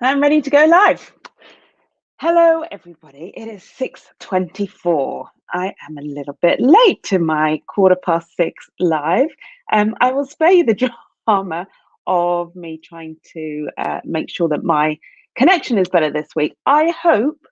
I'm ready to go live. Hello, everybody. It is 6:24. I am a little bit late to my 6:15 live. I will spare you the drama of me trying to make sure that my connection is better this week. I hope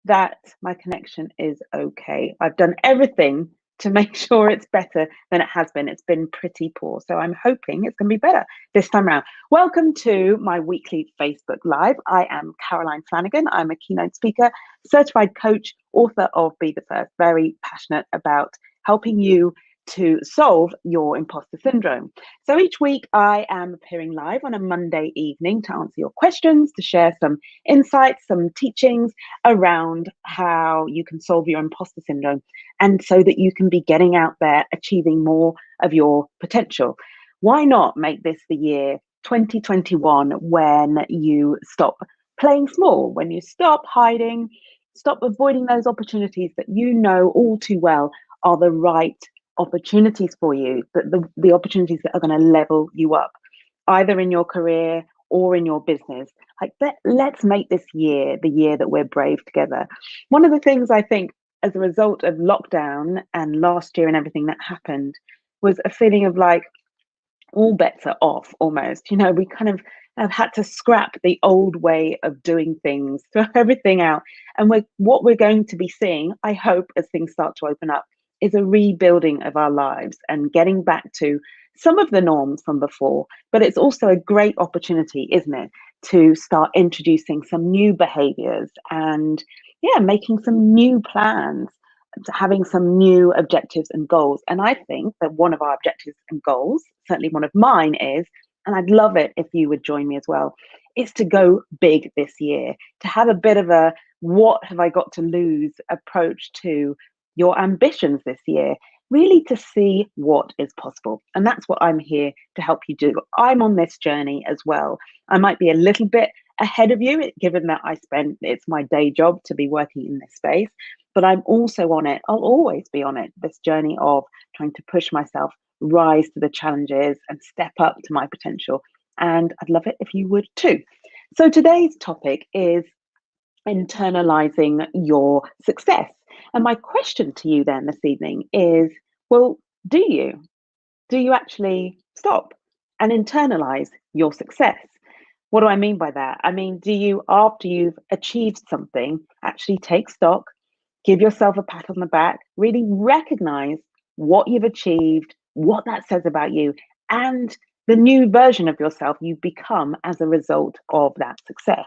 that my connection is okay. I've done everything to make sure it's better than it has been. It's been pretty poor. So I'm hoping it's going to be better this time around. Welcome to my weekly Facebook Live. I am Caroline Flanagan. I'm a keynote speaker, certified coach, author of Be the First, very passionate about helping you to solve your imposter syndrome. So each week I am appearing live on a Monday evening to answer your questions, to share some insights, some teachings around how you can solve your imposter syndrome, and so that you can be getting out there, achieving more of your potential. Why not make this the year 2021 when you stop playing small, when you stop hiding, stop avoiding those opportunities that you know all too well are the right opportunities for you, that the opportunities that are going to level you up, either in your career or in your business. Like, let's make this year the year that we're brave together. One of the things I think as a result of lockdown and last year and everything that happened was a feeling of like all bets are off almost. You know, we kind of have had to scrap the old way of doing things, throw everything out. And what we're going to be seeing, I hope, as things start to open up, is a rebuilding of our lives and getting back to some of the norms from before. But it's also a great opportunity, isn't it, to start introducing some new behaviors and, yeah, making some new plans, having some new objectives and goals. And I think that one of our objectives and goals, certainly one of mine, is, and I'd love it if you would join me as well, is to go big this year, to have a bit of a what have I got to lose approach to your ambitions this year, really to see what is possible. And that's what I'm here to help you do. I'm on this journey as well. I might be a little bit ahead of you, given that it's my day job to be working in this space, but I'm also on it. I'll always be on it, this journey of trying to push myself, rise to the challenges, and step up to my potential. And I'd love it if you would too. So today's topic is internalizing your success. And my question to you then this evening is, well, do you? Do you actually stop and internalize your success? What do I mean by that? I mean, do you, after you've achieved something, actually take stock, give yourself a pat on the back, really recognize what you've achieved, what that says about you, and the new version of yourself you've become as a result of that success?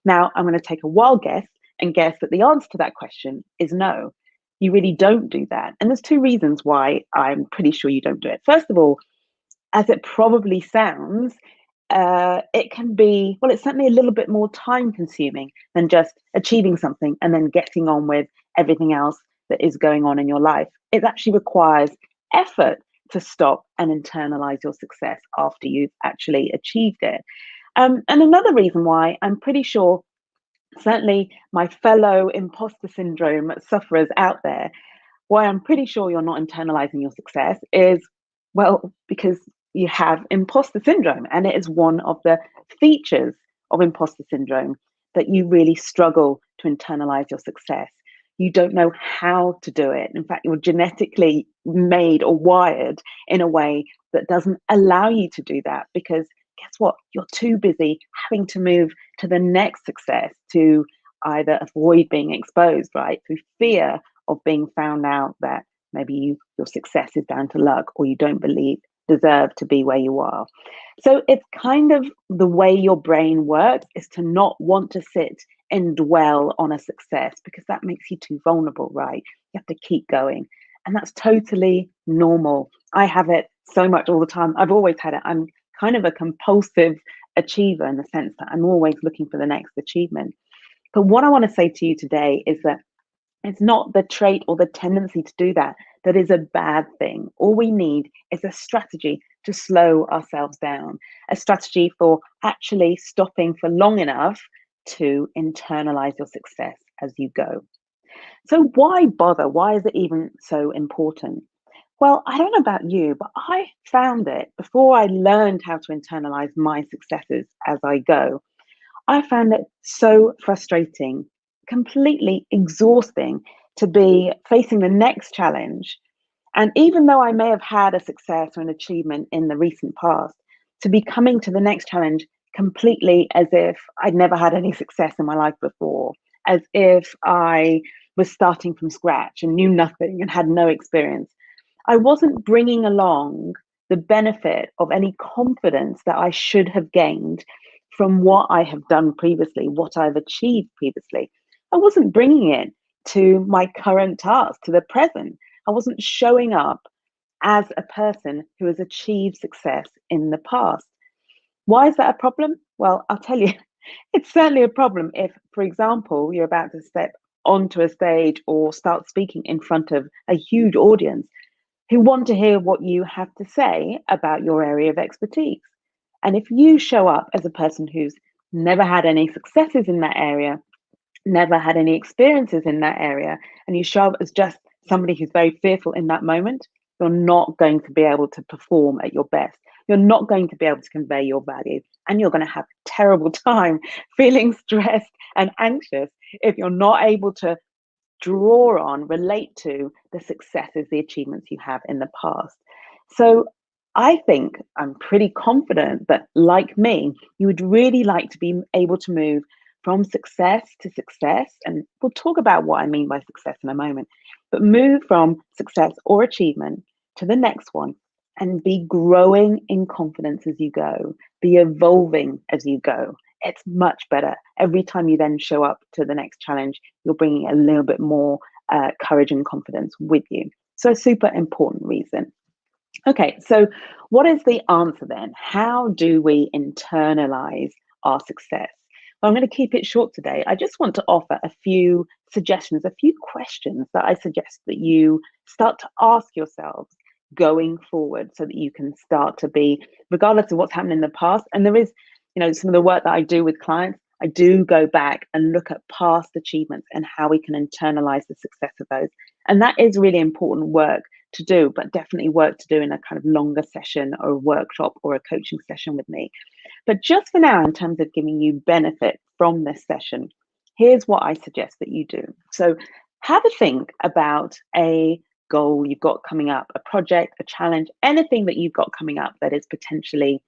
Now, I'm going to take a wild guess and guess that the answer to that question is no. You really don't do that. And there's two reasons why I'm pretty sure you don't do it. First of all, as it probably sounds, it can be, well, it's certainly a little bit more time consuming than just achieving something and then getting on with everything else that is going on in your life. It actually requires effort to stop and internalize your success after you've actually achieved it. And another reason why I'm pretty sure, certainly my fellow imposter syndrome sufferers out there, why I'm pretty sure you're not internalizing your success is, well, because you have imposter syndrome. And it is one of the features of imposter syndrome that you really struggle to internalize your success. You don't know how to do it. In fact, you're genetically made or wired in a way that doesn't allow you to do that, because guess what? You're too busy having to move to the next success to either avoid being exposed, right? Through fear of being found out that maybe your success is down to luck, or you don't deserve to be where you are. So it's kind of the way your brain works, is to not want to sit and dwell on a success, because that makes you too vulnerable, right? You have to keep going. And that's totally normal. I have it so much all the time. I've always had it. I'm kind of a compulsive achiever in the sense that I'm always looking for the next achievement. But what I want to say to you today is that it's not the trait or the tendency to do that that is a bad thing. All we need is a strategy to slow ourselves down, a strategy for actually stopping for long enough to internalize your success as you go. So why bother? Why is it even so important? Well, I don't know about you, but I found it before I learned how to internalize my successes as I go. I found it so frustrating, completely exhausting to be facing the next challenge. And even though I may have had a success or an achievement in the recent past, to be coming to the next challenge completely as if I'd never had any success in my life before, as if I was starting from scratch and knew nothing and had no experience. I wasn't bringing along the benefit of any confidence that I should have gained from what I have done previously, what I've achieved previously. I wasn't bringing it to my current task, to the present. I wasn't showing up as a person who has achieved success in the past. Why is that a problem? Well, I'll tell you, it's certainly a problem if, for example, you're about to step onto a stage or start speaking in front of a huge audience who want to hear what you have to say about your area of expertise. And if you show up as a person who's never had any successes in that area, never had any experiences in that area, and you show up as just somebody who's very fearful in that moment, you're not going to be able to perform at your best. You're not going to be able to convey your value, and you're going to have a terrible time feeling stressed and anxious if you're not able to draw on, relate to the successes, the achievements you have in the past. So I think I'm pretty confident that, like me, you would really like to be able to move from success to success. And we'll talk about what I mean by success in a moment, but move from success or achievement to the next one and be growing in confidence as you go, be evolving as you go. It's much better. Every time you then show up to the next challenge, you're bringing a little bit more courage and confidence with you. So, a super important reason. Okay, so what is the answer then? How do we internalize our success? Well, I'm going to keep it short today. I just want to offer a few suggestions, a few questions that I suggest that you start to ask yourselves going forward so that you can start to be, regardless of what's happened in the past. And there is, some of the work that I do with clients, I do go back and look at past achievements and how we can internalize the success of those. And that is really important work to do, but definitely work to do in a kind of longer session or a workshop or a coaching session with me. But just for now, in terms of giving you benefit from this session, here's what I suggest that you do. So have a think about a goal you've got coming up, a project, a challenge, anything that you've got coming up that is potentially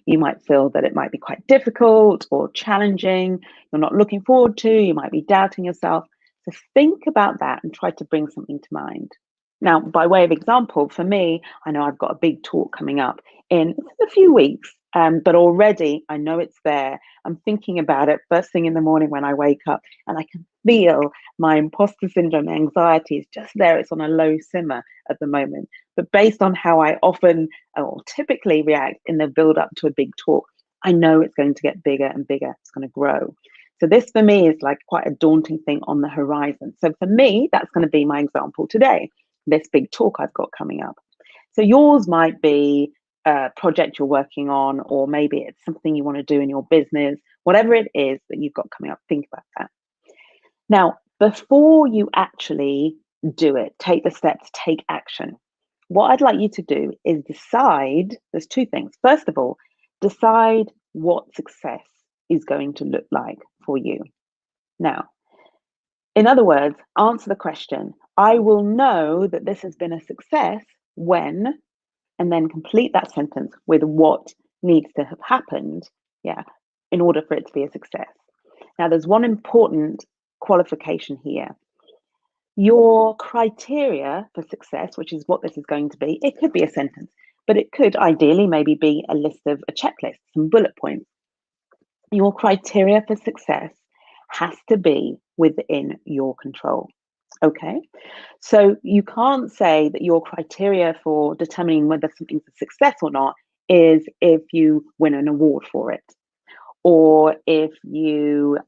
you might feel that it might be quite difficult or challenging, you're not looking forward to, you might be doubting yourself. So think about that and try to bring something to mind. Now, by way of example, for me, I know I've got a big talk coming up in a few weeks, but already I know it's there. I'm thinking about it first thing in the morning when I wake up, and I can feel my imposter syndrome anxiety is just there. It's on a low simmer at the moment. But based on how I often or typically react in the build up to a big talk, I know it's going to get bigger and bigger. It's going to grow. So this for me is like quite a daunting thing on the horizon. So for me, that's going to be my example today, this big talk I've got coming up. So yours might be a project you're working on, or maybe it's something you want to do in your business, whatever it is that you've got coming up, think about that. Now, before you actually do it, take the steps, take action. What I'd like you to do is decide, there's two things. First of all, decide what success is going to look like for you. Now, in other words, answer the question, I will know that this has been a success when, and then complete that sentence with what needs to have happened, in order for it to be a success. Now, there's one important qualification here. Your criteria for success, which is what this is going to be, it could be a sentence, but it could ideally maybe be a list of a checklist, some bullet points. Your criteria for success has to be within your control. Okay, so you can't say that your criteria for determining whether something's a success or not is if you win an award for it, or if your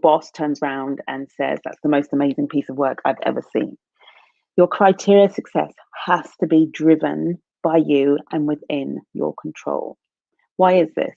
boss turns around and says that's the most amazing piece of work I've ever seen. Your criteria of success has to be driven by you and within your control. Why is this?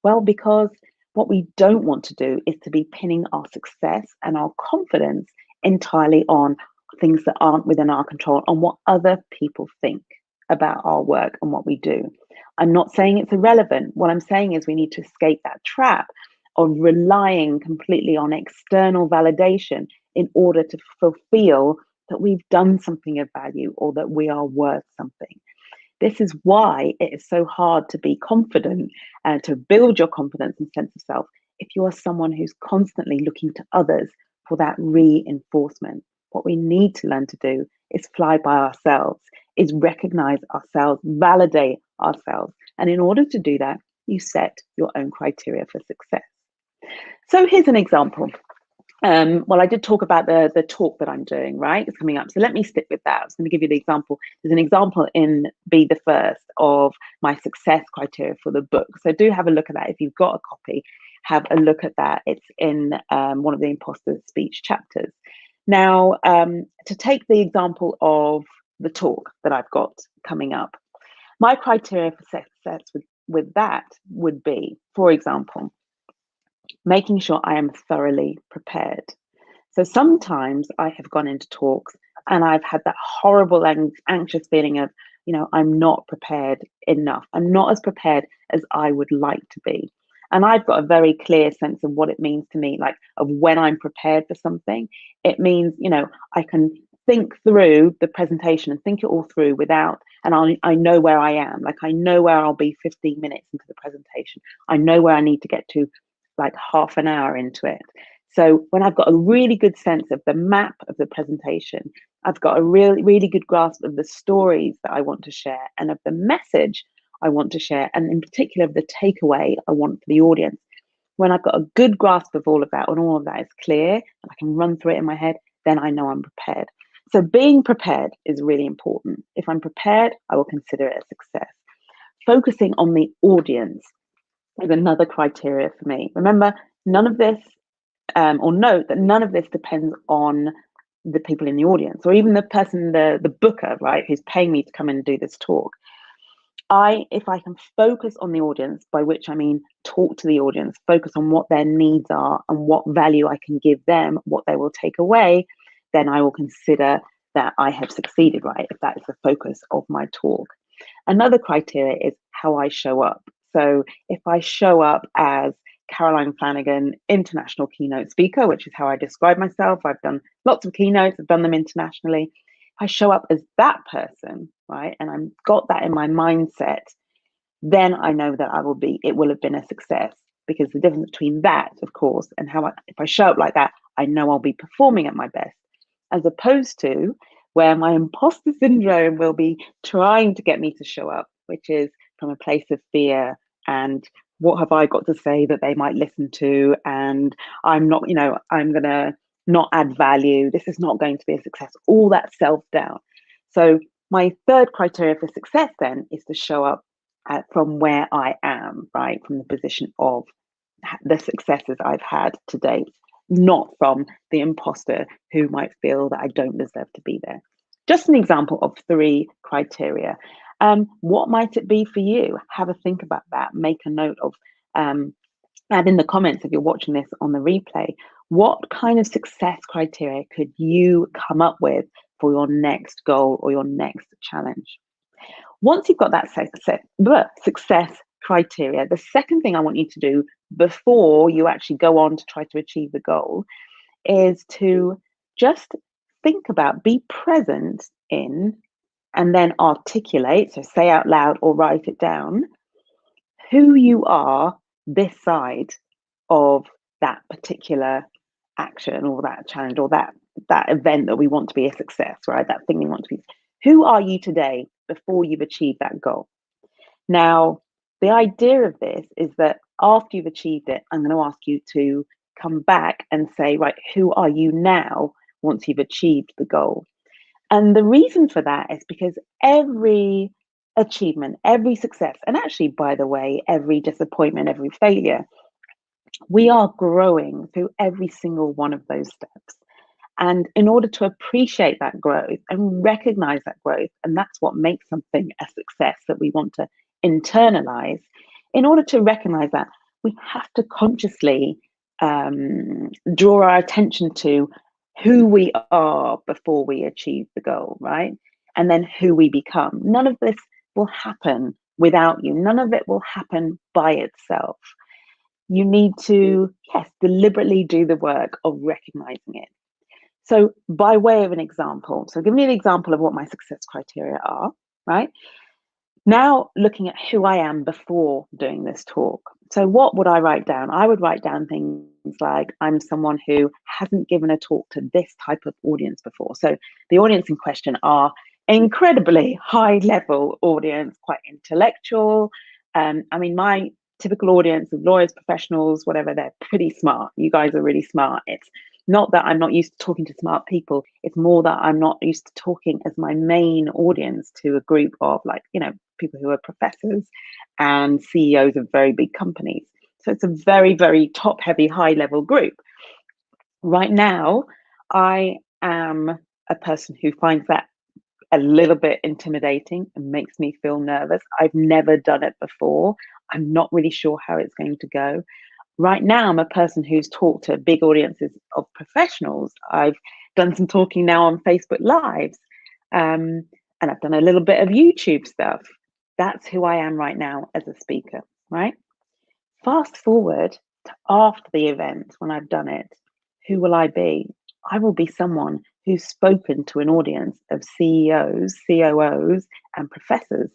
Well, because what we don't want to do is to be pinning our success and our confidence entirely on things that aren't within our control, on what other people think about our work and what we do. I'm not saying it's irrelevant. What I'm saying is we need to escape that trap of relying completely on external validation in order to fulfill that we've done something of value or that we are worth something. This is why it is so hard to be confident and to build your confidence and sense of self if you are someone who's constantly looking to others for that reinforcement. What we need to learn to do is fly by ourselves, is recognize ourselves, validate ourselves. And in order to do that, you set your own criteria for success. So here's an example. Well, I did talk about the talk that I'm doing, right? It's coming up. So let me stick with that. I was going to give you the example. There's an example in Be the First of my success criteria for the book. So do have a look at that. If you've got a copy, have a look at that. It's in one of the imposter speech chapters. Now, to take the example of the talk that I've got coming up, my criteria for success with that would be, for example, making sure I am thoroughly prepared. So sometimes I have gone into talks and I've had that horrible and anxious feeling of, I'm not prepared enough. I'm not as prepared as I would like to be. And I've got a very clear sense of what it means to me, like of when I'm prepared for something. It means, I can think through the presentation and think it all through and I know where I am. Like I know where I'll be 15 minutes into the presentation. I know where I need to get to like half an hour into it. So when I've got a really good sense of the map of the presentation, I've got a really, really good grasp of the stories that I want to share and of the message I want to share, and in particular of the takeaway I want for the audience. When I've got a good grasp of all of that and all of that is clear and I can run through it in my head, then I know I'm prepared. So being prepared is really important. If I'm prepared, I will consider it a success. Focusing on the audience is another criteria for me. Remember, none of this, or note that none of this depends on the people in the audience or even the person, the booker, right, who's paying me to come and do this talk. If I can focus on the audience, by which I mean talk to the audience, focus on what their needs are and what value I can give them, what they will take away, then I will consider that I have succeeded, right, if that is the focus of my talk. Another criteria is how I show up. So if I show up as Caroline Flanagan, international keynote speaker, which is how I describe myself, I've done lots of keynotes, I've done them internationally. If I show up as that person, right, and I've got that in my mindset, then I know that it will have been a success, because the difference between that, of course, and if I show up like that, I know I'll be performing at my best, as opposed to where my imposter syndrome will be trying to get me to show up, which is from a place of fear and what have I got to say that they might listen to, and I'm not, I'm going to not add value. This is not going to be a success. All that self-doubt. So my third criteria for success then is to show up from where I am, right, from the position of the successes I've had to date, not from the imposter who might feel that I don't deserve to be there. Just an example of 3 criteria. What might it be for you? Have a think about that. Make a note of, add in the comments if you're watching this on the replay. What kind of success criteria could you come up with for your next goal or your next challenge? Once you've got that success criteria, the second thing I want you to do before you actually go on to try to achieve the goal is to just think about, be present in, and then articulate, so say out loud or write it down, who you are this side of that particular action or that challenge or that event that we want to be a success, right? That thing we want to be. Who are you today before you've achieved that goal? Now, the idea of this is that after you've achieved it, I'm going to ask you to come back and say, right, who are you now once you've achieved the goal? And the reason for that is because every achievement, every success, and actually, by the way, every disappointment, every failure, we are growing through every single one of those steps. And in order to appreciate that growth and recognize that growth, and that's what makes something a success that we want to internalize, in order to recognize that, we have to consciously draw our attention to who we are before we achieve the goal, right? And then who we become. None of this will happen without you. None of it will happen by itself. You need to, yes, deliberately do the work of recognizing it. So by way of an example, so give me an example of what my success criteria are, right? Now looking at who I am before doing this talk. So what would I write down? I would write down things like, I'm someone who hasn't given a talk to this type of audience before. So the audience in question are incredibly high level audience, quite intellectual. I mean, my typical audience of lawyers, professionals, whatever, they're pretty smart. You guys are really smart. It's not that I'm not used to talking to smart people. It's more that I'm not used to talking as my main audience to a group of, like, you know, people who are professors and CEOs of very big companies. So it's a very, very top heavy, high level group. Right now, I am a person who finds that a little bit intimidating and makes me feel nervous. I've never done it before. I'm not really sure how it's going to go. Right now, I'm a person who's talked to big audiences of professionals. I've done some talking now on Facebook Lives, and I've done a little bit of YouTube stuff. That's who I am right now as a speaker, right? Fast forward to after the event, when I've done it, who will I be? I will be someone who's spoken to an audience of CEOs, COOs, and professors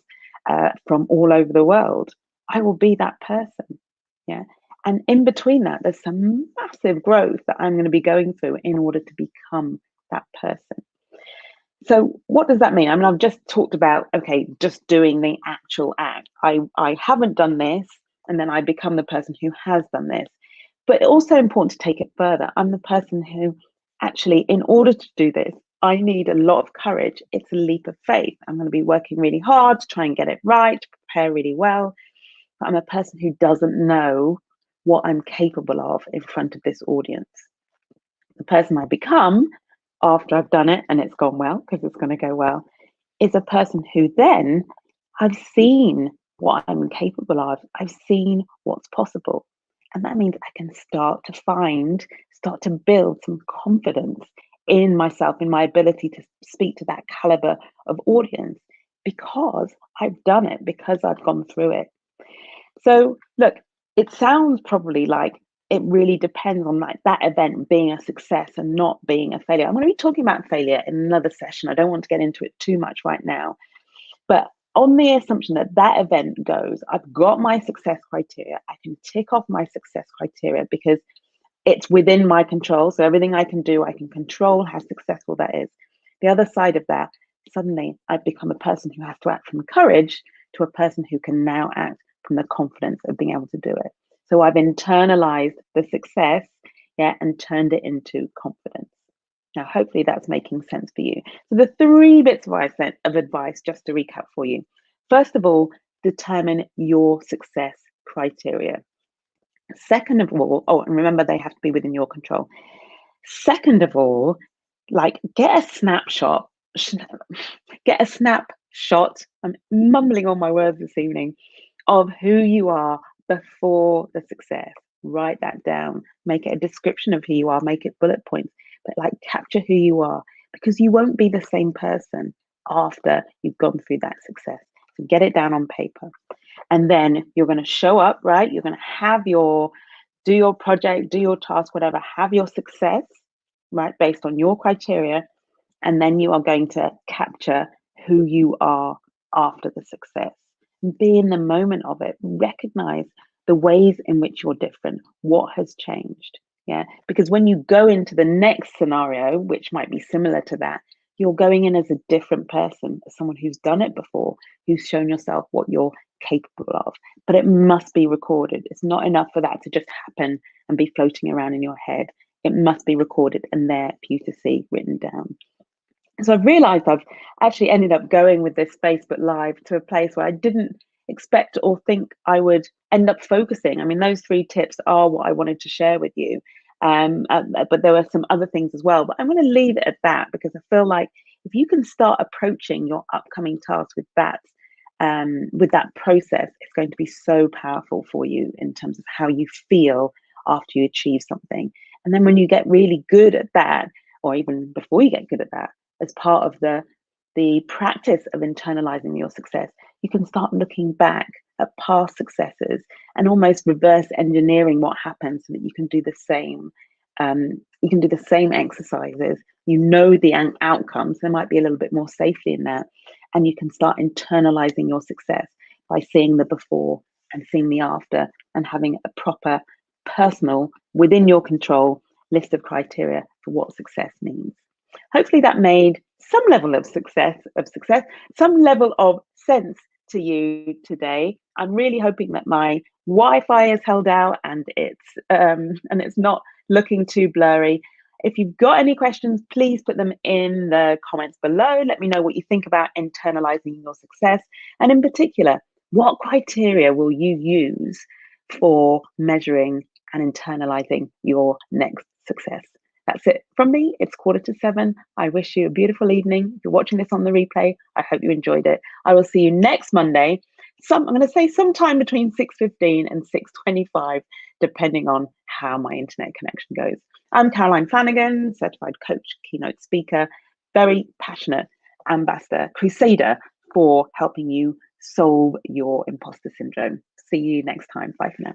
from all over the world. I will be that person. Yeah. And in between that, there's some massive growth that I'm going to be going through in order to become that person. So what does that mean? I mean, I've just talked about, okay, just doing the actual act. I haven't done this, and then I become the person who has done this. But also important to take it further. I'm the person who actually, in order to do this, I need a lot of courage. It's a leap of faith. I'm going to be working really hard to try and get it right, to prepare really well. But I'm a person who doesn't know what I'm capable of in front of this audience. The person I become after I've done it and it's gone well, because it's going to go well, is a person who then I've seen what I'm capable of. I've seen what's possible. And that means I can start to build some confidence in myself, in my ability to speak to that caliber of audience, because I've done it, because I've gone through it. So look, it sounds probably like it really depends on that event being a success and not being a failure. I'm going to be talking about failure in another session. I don't want to get into it too much right now. But on the assumption that that event goes, I've got my success criteria. I can tick off my success criteria because it's within my control. So everything I can do, I can control how successful that is. The other side of that, suddenly I've become a person who has to act from courage to a person who can now act from the confidence of being able to do it. So I've internalized the success, yeah, and turned it into confidence. Now, hopefully that's making sense for you. So the 3 bits of advice, just to recap for you. First of all, determine your success criteria. Second of all, oh, and remember they have to be within your control. Second of all, like get a snapshot. I'm mumbling on my words this evening, of who you are before the success. Write that down. Make it a description of who you are. Make it bullet points. But like capture who you are, because you won't be the same person after you've gone through that success. So get it down on paper. And then you're going to show up, right? You're going to do your project, do your task, whatever, have your success, right? Based on your criteria. And then you are going to capture who you are after the success. Be in the moment of it. Recognize the ways in which you're different. What has changed? Yeah. Because when you go into the next scenario, which might be similar to that, you're going in as a different person, as someone who's done it before, who's shown yourself what you're capable of. But it must be recorded. It's not enough for that to just happen and be floating around in your head. It must be recorded and there for you to see written down. So I've realized I've actually ended up going with this Facebook Live to a place where I didn't expect or think I would end up focusing. I mean, those 3 tips are what I wanted to share with you. But there were some other things as well. But I'm going to leave it at that, because I feel like if you can start approaching your upcoming task with that process, it's going to be so powerful for you in terms of how you feel after you achieve something. And then when you get really good at that, or even before you get good at that, as part of the the practice of internalizing your success, you can start looking back at past successes and almost reverse engineering what happened so that you can do the same. You can do the same exercises. You know the outcomes. There might be a little bit more safety in that, and you can start internalizing your success by seeing the before and seeing the after, and having a proper, personal, within your control list of criteria for what success means. Hopefully that made some level of success, some level of sense to you today. I'm really hoping that my Wi-Fi is held out and it's not looking too blurry. If you've got any questions, please put them in the comments below. Let me know what you think about internalizing your success, and in particular, what criteria will you use for measuring and internalizing your next success? That's it from me. It's 7:15. I wish you a beautiful evening. If you're watching this on the replay, I hope you enjoyed it. I will see you next Monday. I'm going to say sometime between 6:15 and 6:25, depending on how my internet connection goes. I'm Caroline Flanagan, certified coach, keynote speaker, very passionate ambassador, crusader for helping you solve your imposter syndrome. See you next time. Bye for now.